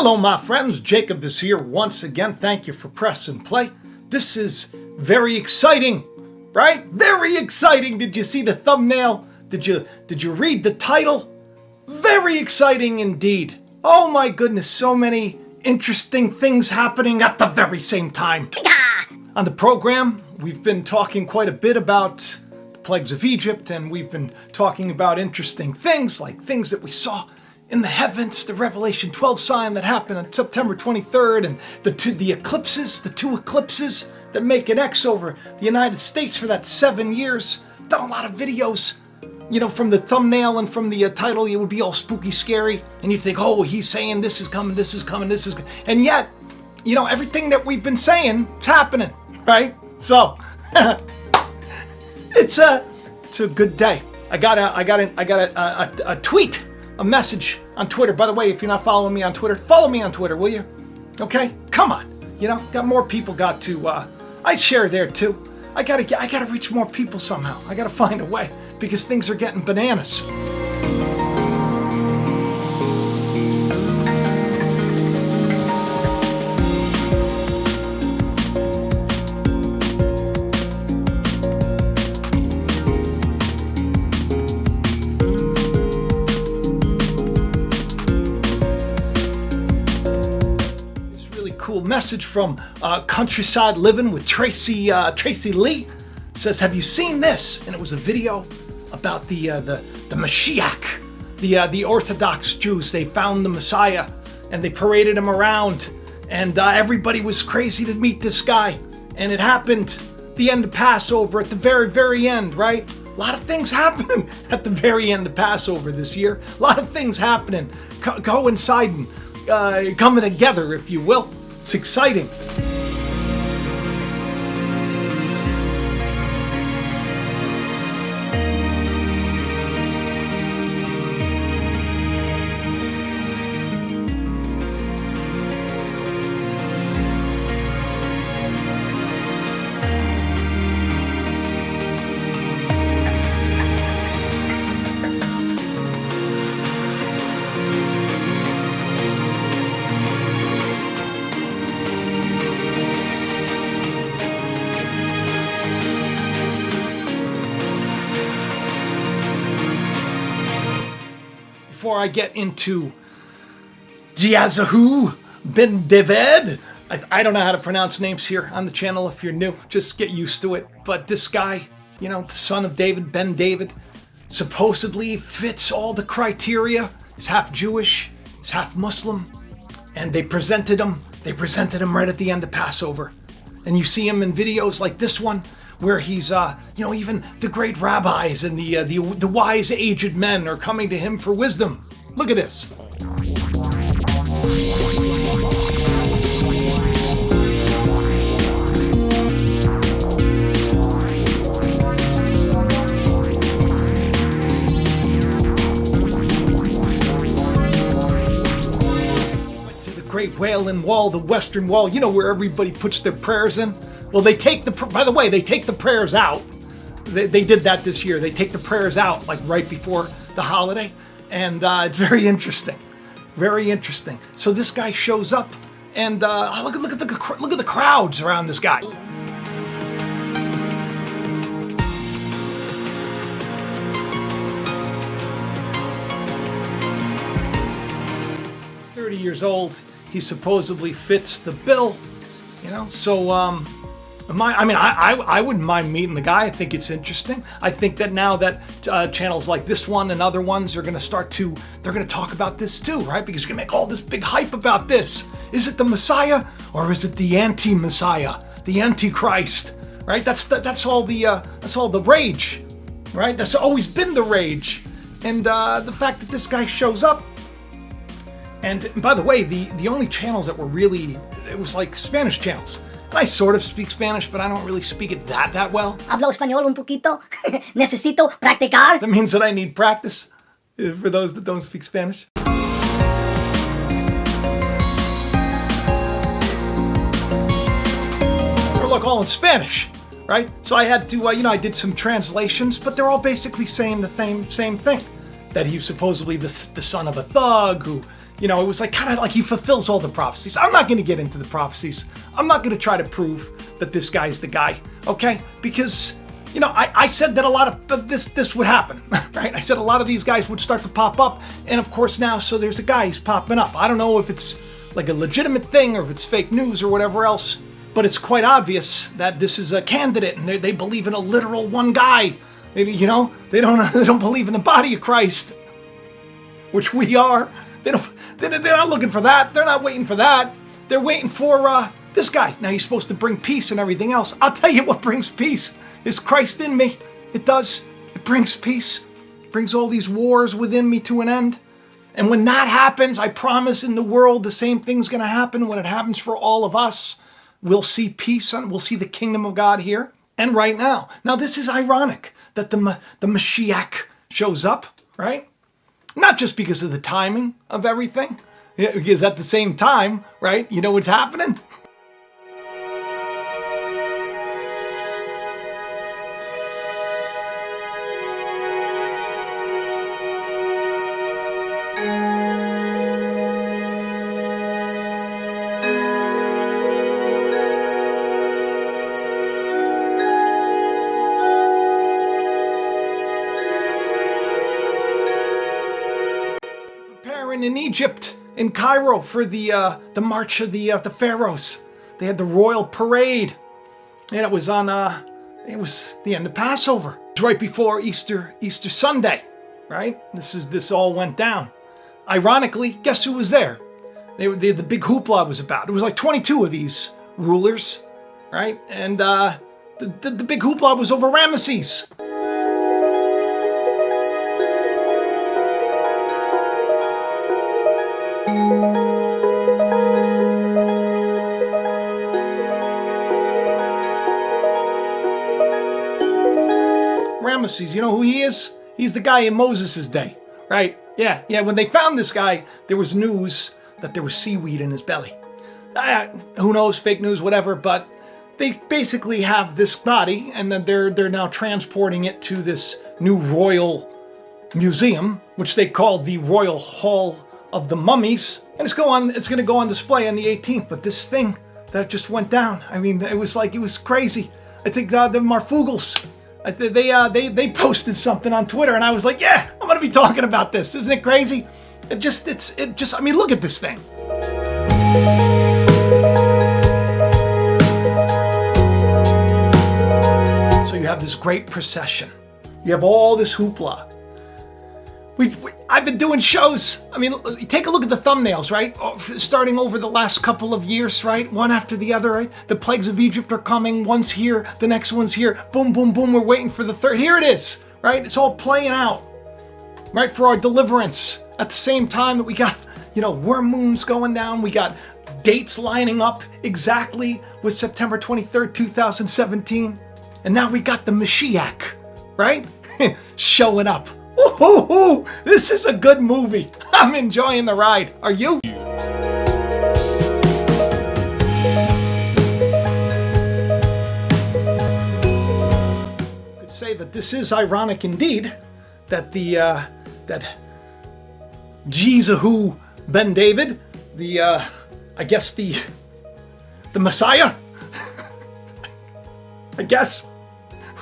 Hello my friends, Jacob is here once again. Thank you for pressing play. This is very exciting, right? Very exciting. Did you see the thumbnail? Did you read the title? Very exciting indeed. Oh my goodness, so many interesting things happening at the very same time. On the program, we've been talking quite a bit about the plagues of Egypt, and we've been talking about interesting things, like things that we saw in the heavens, the Revelation 12 sign that happened on September 23rd, and the two eclipses that make an X over the United States for that 7 years. Done a lot of videos. You know, from the thumbnail and from the title, it would be all spooky, scary, and you'd think, oh, he's saying this is coming, this is coming, this is coming. And yet, you know, everything that we've been saying is happening, right? So, it's a good day. I got a tweet, a message on Twitter. By the way, if you're not following me on Twitter, follow me on Twitter, will you? Okay, come on. You know, got more people got to. I share there too. I gotta reach more people somehow. I gotta find a way because things are getting bananas. Cool message from Countryside Living with Tracy Lee. Says, have you seen this? And it was a video about the Moschiach, the Orthodox Jews. They found the Messiah and they paraded him around, and everybody was crazy to meet this guy. And it happened the end of Passover at the very end, right? A lot of things happening at the very end of Passover this year. A lot of things happening, coinciding, coming together, if you will. It's exciting. Before I get into Jiziahu ben David, I don't know how to pronounce names here on the channel. If you're new, just get used to it. But this guy, you know, the son of David, Ben David, supposedly fits all the criteria. He's half Jewish, he's half Muslim, and they presented him right at the end of Passover. And you see him in videos like this one, where he's, you know, even the great rabbis and the wise aged men are coming to him for wisdom. Look at this. To the Great Wailing Wall, the Western Wall, you know, where everybody puts their prayers in. Well, they take by the way, they take the prayers out. They did that this year. They take the prayers out like right before the holiday. And it's very interesting. Very interesting. So this guy shows up and look at the crowds around this guy. He's 30 years old. He supposedly fits the bill, you know, so I wouldn't mind meeting the guy. I think it's interesting. I think that now that channels like this one and other ones are going to they're going to talk about this too, right? Because you're going to make all this big hype about this. Is it the Messiah or is it the anti-Messiah, the Antichrist, right? That's all the rage, right? That's always been the rage. And the fact that this guy shows up, and by the way, the only channels that were really, it was like Spanish channels. I sort of speak Spanish, but I don't really speak it that well. Hablo español un poquito. Necesito practicar. That means that I need practice for those that don't speak Spanish. Or look, all in Spanish, right? So I had to, I did some translations, but they're all basically saying the same thing. That he's supposedly the son of a thug who, You know, it was like kind of like he fulfills all the prophecies. I'm not going to get into the prophecies. I'm not going to try to prove that this guy's the guy, okay? Because, you know, I said that a lot of this would happen, right? I said a lot of these guys would start to pop up, and of course now, so there's a guy who's popping up. I don't know if it's like a legitimate thing or if it's fake news or whatever else, but it's quite obvious that this is a candidate, and they believe in a literal one guy. You know, they don't believe in the body of Christ, which we are. They're not looking for that. They're not waiting for that. They're waiting for this guy. Now he's supposed to bring peace and everything else. I'll tell you what brings peace is Christ in me. It does. It brings peace. It brings all these wars within me to an end. And when that happens, I promise in the world the same thing's going to happen when it happens for all of us. We'll see peace and we'll see the kingdom of God here and right now. Now this is ironic that the Moschiach shows up, right? Not just because of the timing of everything, because at the same time, right, you know what's happening? In Egypt, in Cairo, for the march of the pharaohs. They had the royal parade, and it was on it was the end of Passover. It was right before Easter Sunday, right? This all went down. Ironically, guess who was there? The big hoopla was about. It was like 22 of these rulers, right? And the big hoopla was over Ramesses. Ramesses, you know who he is? He's the guy in Moses' day, right? Yeah. When they found this guy, there was news that there was seaweed in his belly. Who knows, fake news, whatever, but they basically have this body, and then they're now transporting it to this new royal museum, which they call the Royal Hall of the Mummies, and it's going to go on display on the 18th. But this thing that just went down, I mean, it was crazy. I think the Marfugals, they posted something on Twitter, and I was like, yeah, I'm gonna be talking about this. Isn't it crazy? I mean, look at this thing. So you have this great procession. You have all this hoopla. I've been doing shows. I mean, take a look at the thumbnails, right? Starting over the last couple of years, right? One after the other, right? The plagues of Egypt are coming. One's here. The next one's here. Boom, boom, boom. We're waiting for the third. Here it is, right? It's all playing out, right? For our deliverance. At the same time that we got, worm moons going down. We got dates lining up exactly with September 23rd, 2017. And now we got the Moschiach, right? Showing up. Ooh, this is a good movie. I'm enjoying the ride. Are you? Could say that this is ironic indeed that that Jiziahu ben David, the Messiah, I guess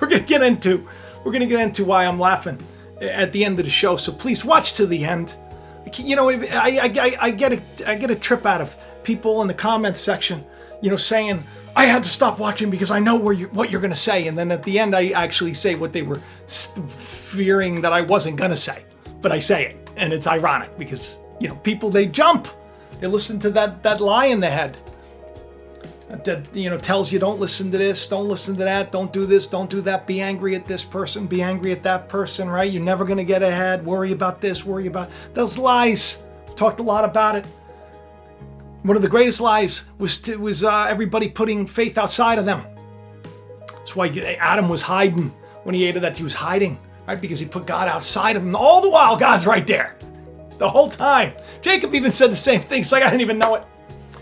we're gonna get into why I'm laughing at the end of the show, so please watch to the end. I get a trip out of people in the comments section, saying I had to stop watching because I know what you're going to say, and then at the end I actually say what they were fearing that I wasn't going to say, but I say it, and it's ironic because people, they jump, they listen to that lie in the head that tells you don't listen to this, don't listen to that, don't do this, don't do that, be angry at this person, be angry at that person, right? You're never going to get ahead, worry about this, worry about those lies. Talked a lot about it. One of the greatest lies was everybody putting faith outside of them. That's why Adam was hiding when he ate of that. He was hiding, right? Because he put God outside of him. All the while, God's right there the whole time. Jacob even said the same thing. It's like I didn't even know it.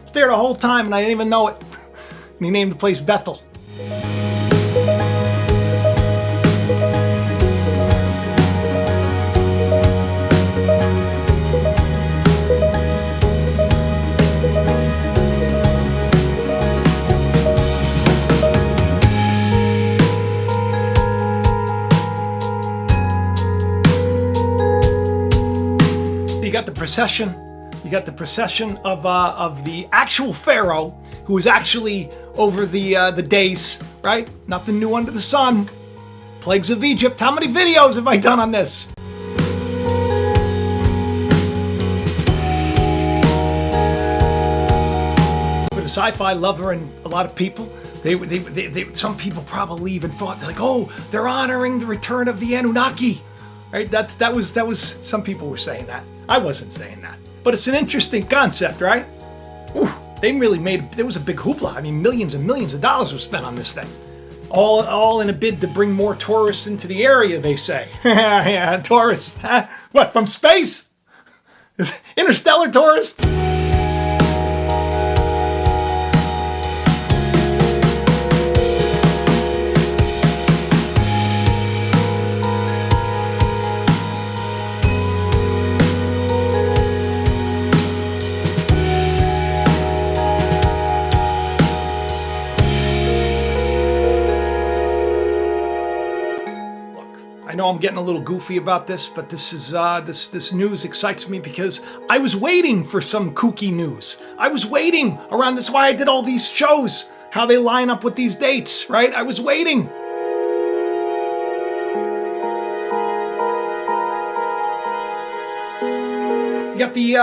It's there the whole time and I didn't even know it. And he named the place Bethel. procession. You got the procession of the actual Pharaoh, who was actually over the days, right? Nothing new under the sun. Plagues of Egypt. How many videos have I done on this? For the sci-fi lover and a lot of people, some people probably even thought like, oh, they're honoring the return of the Anunnaki, right? That was some people were saying that. I wasn't saying that, but it's an interesting concept, right? Ooh, there was a big hoopla. I mean, millions and millions of dollars were spent on this thing, all in a bid to bring more tourists into the area. They say, yeah, tourists, huh? What, from space? Interstellar tourists? I know I'm getting a little goofy about this, but this is this news excites me because I was waiting for some kooky news. I was waiting around. This is why I did all these shows, how they line up with these dates, right? I was waiting. You got the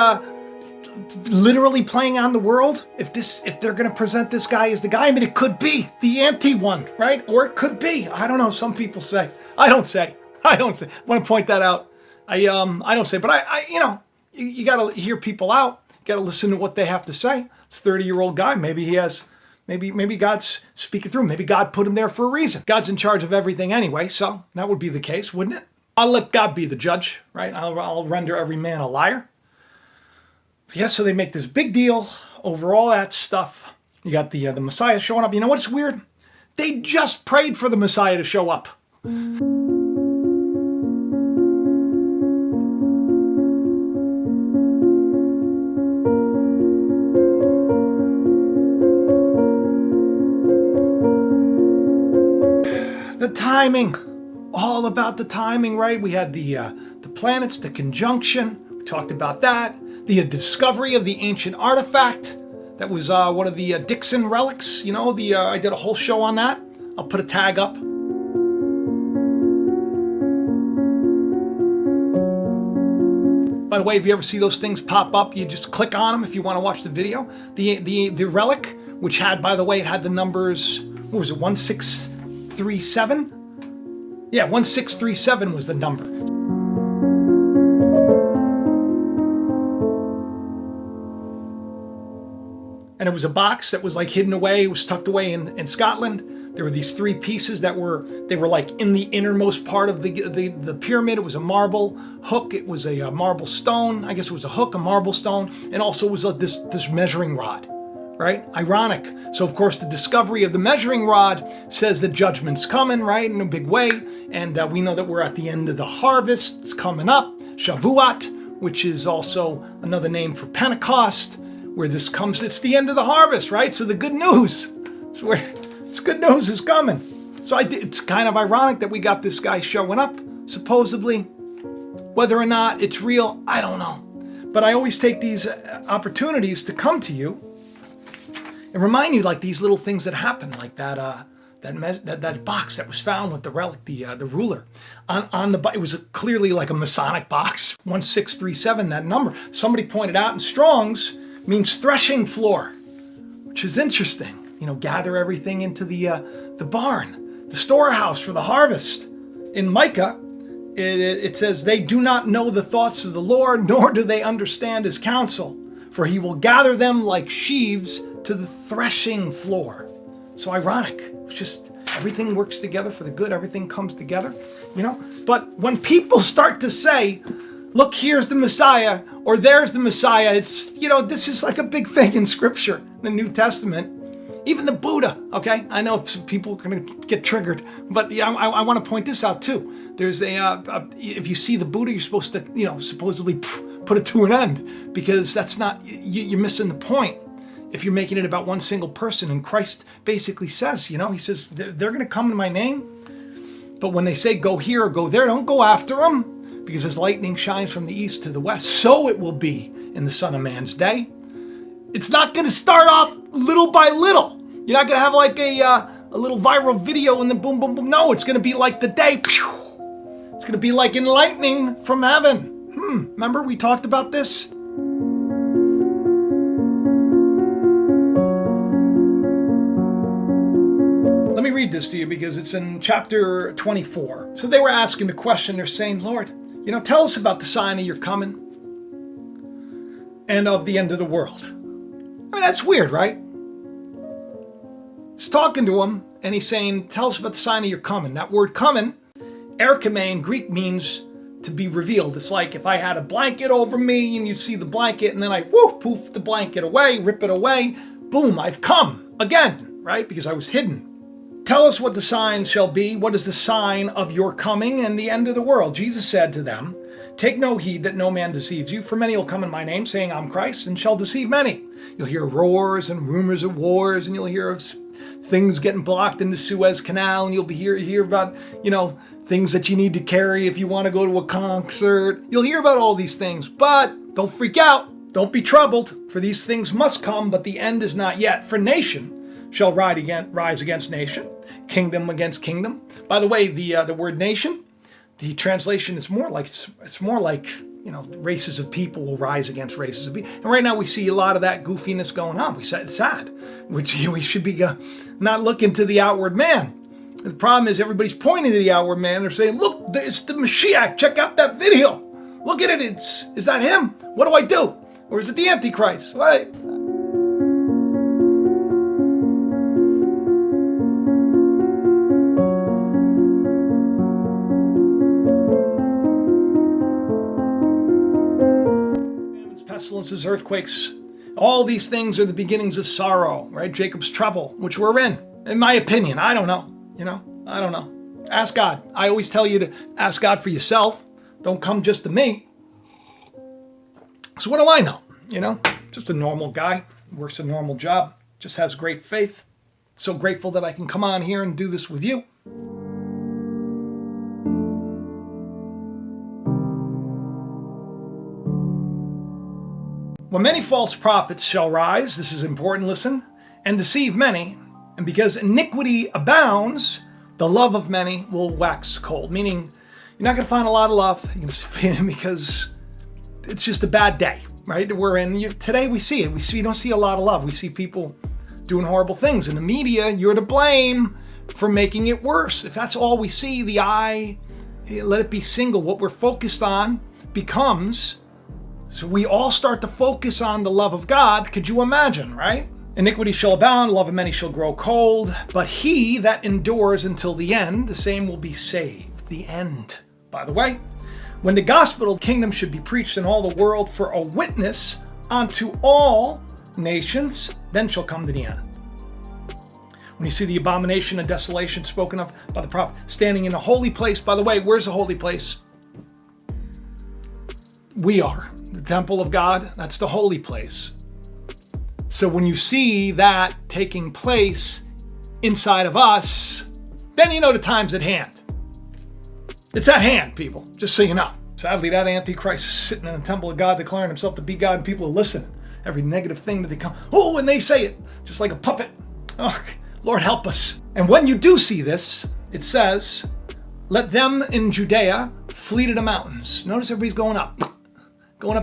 literally playing on the world. If they're gonna present this guy as the guy, I mean, it could be the anti one, right? Or it could be, I don't know. Some people say. I don't say. I want to point that out. I don't say, but I you got to hear people out. You got to listen to what they have to say. It's a 30-year-old guy. Maybe he has, maybe God's speaking through him. Maybe God put him there for a reason. God's in charge of everything anyway, so that would be the case, wouldn't it? I'll let God be the judge, right? I'll render every man a liar. Yeah, so they make this big deal over all that stuff. You got the Messiah showing up. You know what's weird? They just prayed for the Messiah to show up. The timing, all about the timing, right? We had the planets, the conjunction. We talked about that. The discovery of the ancient artifact. That was one of the Dixon relics. You know, I did a whole show on that. I'll put a tag up. By the way, if you ever see those things pop up, you just click on them if you want to watch the video. The relic, which had, by the way, it had the numbers, what was it, 1637? Yeah, 1637 was the number. And it was a box that was like hidden away. It was tucked away in Scotland. There were these three pieces they were like in the innermost part of the pyramid. It was a marble hook. It was a marble stone. I guess it was a hook, a marble stone, and also it was this measuring rod, right? Ironic. So of course the discovery of the measuring rod says the judgment's coming, right, in a big way. And we know that we're at the end of the harvest. It's coming up. Shavuot, which is also another name for Pentecost, where this comes. It's the end of the harvest, right? So the good news. It's where. It's good news is coming. So it's kind of ironic that we got this guy showing up, supposedly. Whether or not it's real, I don't know. But I always take these opportunities to come to you and remind you, like these little things that happen, like that box that was found with the relic, the ruler on the. It was clearly like a Masonic box, 1637. That number. Somebody pointed out in Strong's means threshing floor, which is interesting. You know, gather everything into the barn, the storehouse for the harvest. In Micah, it says, they do not know the thoughts of the Lord, nor do they understand his counsel, for he will gather them like sheaves to the threshing floor. So ironic. It's just everything works together for the good. Everything comes together, you know. But when people start to say, look, here's the Messiah, or there's the Messiah, it's, you know, this is like a big thing in Scripture, the New Testament. Even the Buddha, okay? I know people are going to get triggered, but yeah, I want to point this out too. There's if you see the Buddha, you're supposed to, you know, supposedly put it to an end, because that's not, you're missing the point. If you're making it about one single person, and Christ basically says, you know, he says, they're going to come in my name, but when they say go here or go there, don't go after them. Because as lightning shines from the east to the west, so it will be in the Son of Man's day. It's not going to start off little by little. You're not going to have like a little viral video and then boom, boom, boom. No, it's going to be like the day. It's going to be like in lightning from heaven. Remember we talked about this? Let me read this to you because it's in chapter 24. So they were asking the question, they're saying, Lord, tell us about the sign of your coming and of the end of the world. I mean, that's weird, right? He's talking to him and he's saying, tell us about the sign of your coming. That word coming, Erick in Greek, means to be revealed. It's like if I had a blanket over me and you see the blanket and then I poof the blanket away, rip it away, boom, I've come again, right? Because I was hidden. Tell us what the signs shall be. What is the sign of your coming and the end of the world? Jesus said to them, take no heed that no man deceives you, for many will come in my name, saying, I'm Christ, and shall deceive many. You'll hear roars and rumors of wars, and you'll hear of things getting blocked in the Suez Canal, and you'll hear about, things that you need to carry if you want to go to a concert. You'll hear about all these things, but don't freak out. Don't be troubled, for these things must come, but the end is not yet. For nation shall rise against nation, kingdom against kingdom. By the way, the word nation, the translation is more like races of people will rise against races of people. And right now we see a lot of that goofiness going on. We said it's sad, which we should be not looking to the outward man. The problem is everybody's pointing to the outward man. They're saying, look, it's the Moschiach. Check out that video. Look at it. Is that him? What do I do? Or is it the Antichrist? What? Pestilences, earthquakes, all these things are the beginnings of sorrow, right? Jacob's trouble, which we're in my opinion. I don't know, I don't know. Ask God. I always tell you to ask God for yourself. Don't come just to me. So what do I know? Just a normal guy, works a normal job, just has great faith. So grateful that I can come on here and do this with you. When many false prophets shall rise, this is important, listen, and deceive many, and because iniquity abounds, the love of many will wax cold. Meaning, you're not going to find a lot of love because it's just a bad day, right? We're in. Today we see it. We don't see a lot of love. We see people doing horrible things. In the media, you're to blame for making it worse. If that's all we see, the eye, let it be single. What we're focused on becomes... So we all start to focus on the love of God. Could you imagine, right? Iniquity shall abound, love of many shall grow cold. But he that endures until the end, the same will be saved. The end. By the way, when the gospel of the kingdom should be preached in all the world for a witness unto all nations, then shall come to the end. When you see the abomination and desolation spoken of by the prophet standing in a holy place, by the way, where's the holy place? We are. The temple of God, that's the holy place. So when you see that taking place inside of us, then you know the time's at hand. It's at hand, people, just so you know. Sadly, that Antichrist is sitting in the temple of God declaring himself to be God, and people are listening. Every negative thing that they come, and they say it, just like a puppet. Oh, Lord, help us. And when you do see this, it says, let them in Judea flee to the mountains. Notice everybody's going up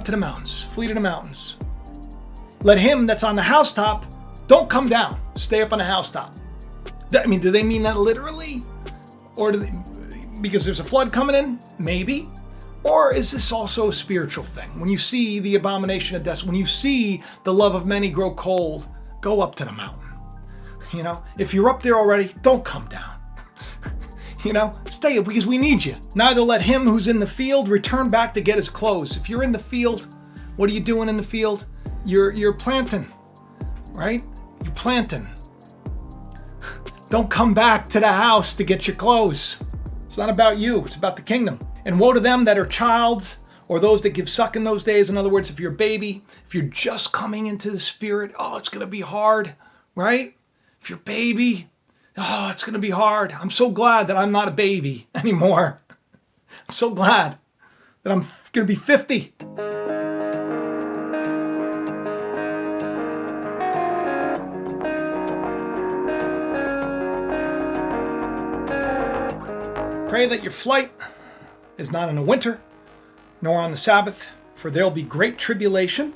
to the mountains, flee to the mountains. Let him that's on the housetop, don't come down, stay up on the housetop. Do they mean that literally? Or because there's a flood coming in? Maybe. Or is this also a spiritual thing? When you see the abomination of death, when you see the love of many grow cold, go up to the mountain. If you're up there already, don't come down. Stay up because we need you. Neither let him who's in the field return back to get his clothes. If you're in the field, what are you doing in the field? You're planting, right? You're planting. Don't come back to the house to get your clothes. It's not about you. It's about the kingdom. And woe to them that are childs or those that give suck in those days. In other words, if you're a baby, if you're just coming into the Spirit, it's going to be hard, right? If you're a baby, it's going to be hard. I'm so glad that I'm not a baby anymore. I'm so glad. that I'm going to be 50. Pray that your flight is not in the winter, nor on the Sabbath, for there will be great tribulation.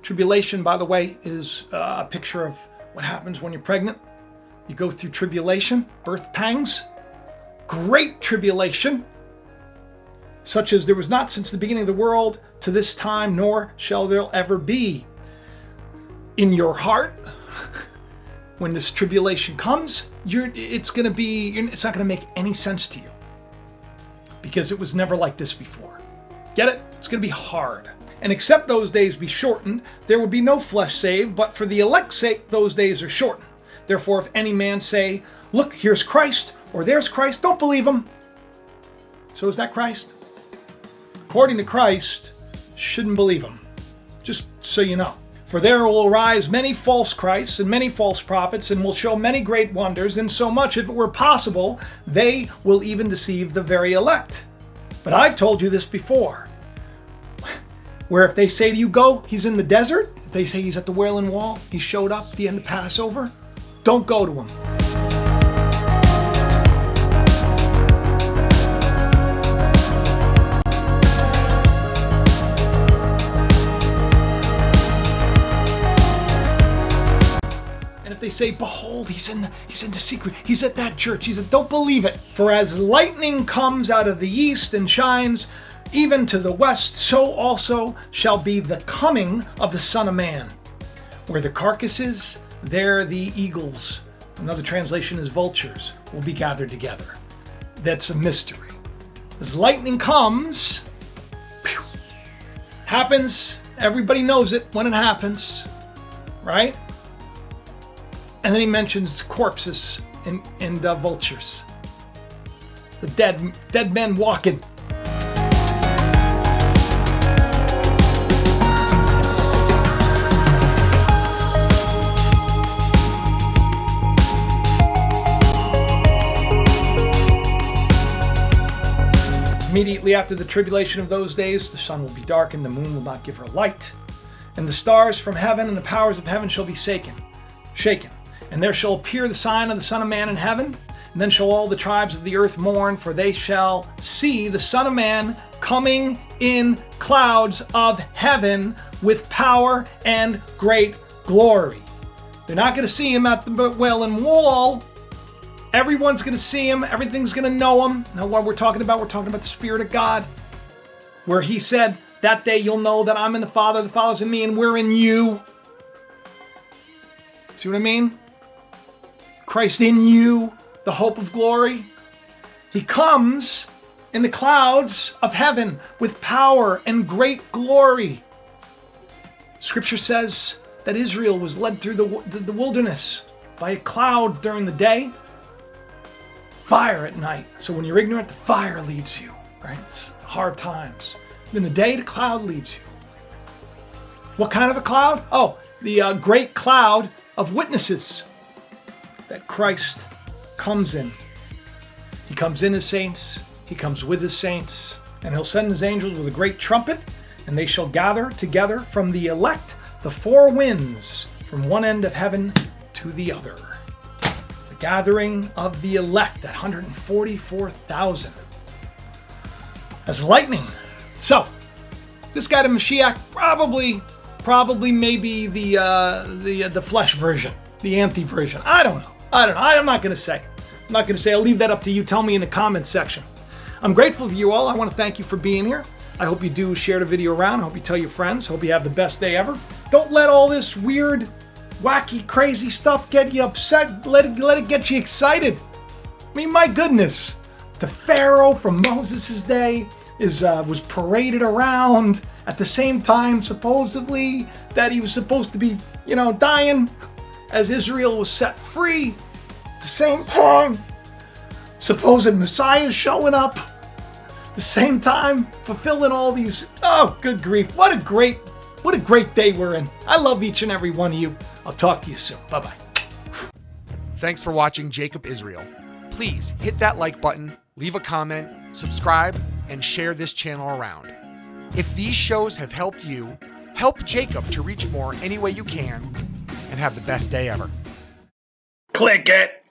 Tribulation, by the way, is a picture of what happens when you're pregnant. You go through tribulation, birth pangs, great tribulation, such as there was not since the beginning of the world to this time, nor shall there ever be. In your heart, when this tribulation comes, it's not going to make any sense to you, because it was never like this before. Get it? It's going to be hard. And except those days be shortened, there will be no flesh saved, but for the elect's sake those days are shortened. Therefore, if any man say, look, here's Christ, or there's Christ, don't believe him. So is that Christ? According to Christ, shouldn't believe him. Just so you know. For there will arise many false Christs and many false prophets, and will show many great wonders, insomuch, if it were possible, they will even deceive the very elect. But I've told you this before, where if they say to you, go, he's in the desert. If they say he's at the Wailing Wall, he showed up at the end of Passover, don't go to him. And if they say, behold, he's in the secret, he's at that church, don't believe it. For as lightning comes out of the east and shines even to the west, so also shall be the coming of the Son of Man. Where the carcass is, there the eagles, another translation is vultures, will be gathered together. That's a mystery. As lightning comes, happens, everybody knows it when it happens, right? And then he mentions corpses and vultures. The dead men walking. Immediately after the tribulation of those days, the sun will be darkened, the moon will not give her light, and the stars from heaven and the powers of heaven shall be shaken. And there shall appear the sign of the Son of Man in heaven, and then shall all the tribes of the earth mourn, for they shall see the Son of Man coming in clouds of heaven with power and great glory. They're not going to see him at the Wailing Wall. Everyone's going to see him. Everything's going to know him. Now what we're talking about the Spirit of God, where he said, that day you'll know that I'm in the Father's in me, and we're in you. See what I mean? Christ in you, the hope of glory. He comes in the clouds of heaven with power and great glory. Scripture says that Israel was led through the wilderness by a cloud during the day, fire at night. So when you're ignorant, the fire leads you, right? It's hard times. Then the day, the cloud leads you. What kind of a cloud? Oh, the great cloud of witnesses that Christ comes in. He comes in as saints. He comes with his saints. And he'll send his angels with a great trumpet, and they shall gather together from the elect the four winds, from one end of heaven to the other. The gathering of the elect, that 144,000. As lightning. So, this guy, the Moschiach, probably maybe the flesh version, the anti-version. I don't know. I'm not going to say. I'll leave that up to you. Tell me in the comments section. I'm grateful for you all. I want to thank you for being here. I hope you do share the video around. I hope you tell your friends. Hope you have the best day ever. Don't let all this weird, wacky, crazy stuff get you upset. Let it get you excited. I mean, my goodness. The Pharaoh from Moses' day was paraded around at the same time, supposedly, that he was supposed to be, dying as Israel was set free. At the same time, supposed Messiah showing up. The same time, fulfilling all these. Oh, good grief! What a great day we're in. I love each and every one of you. I'll talk to you soon. Bye bye. Thanks for watching Jacob Israel. Please hit that like button, leave a comment, subscribe, and share this channel around. If these shows have helped you, help Jacob to reach more any way you can, and have the best day ever. Click it.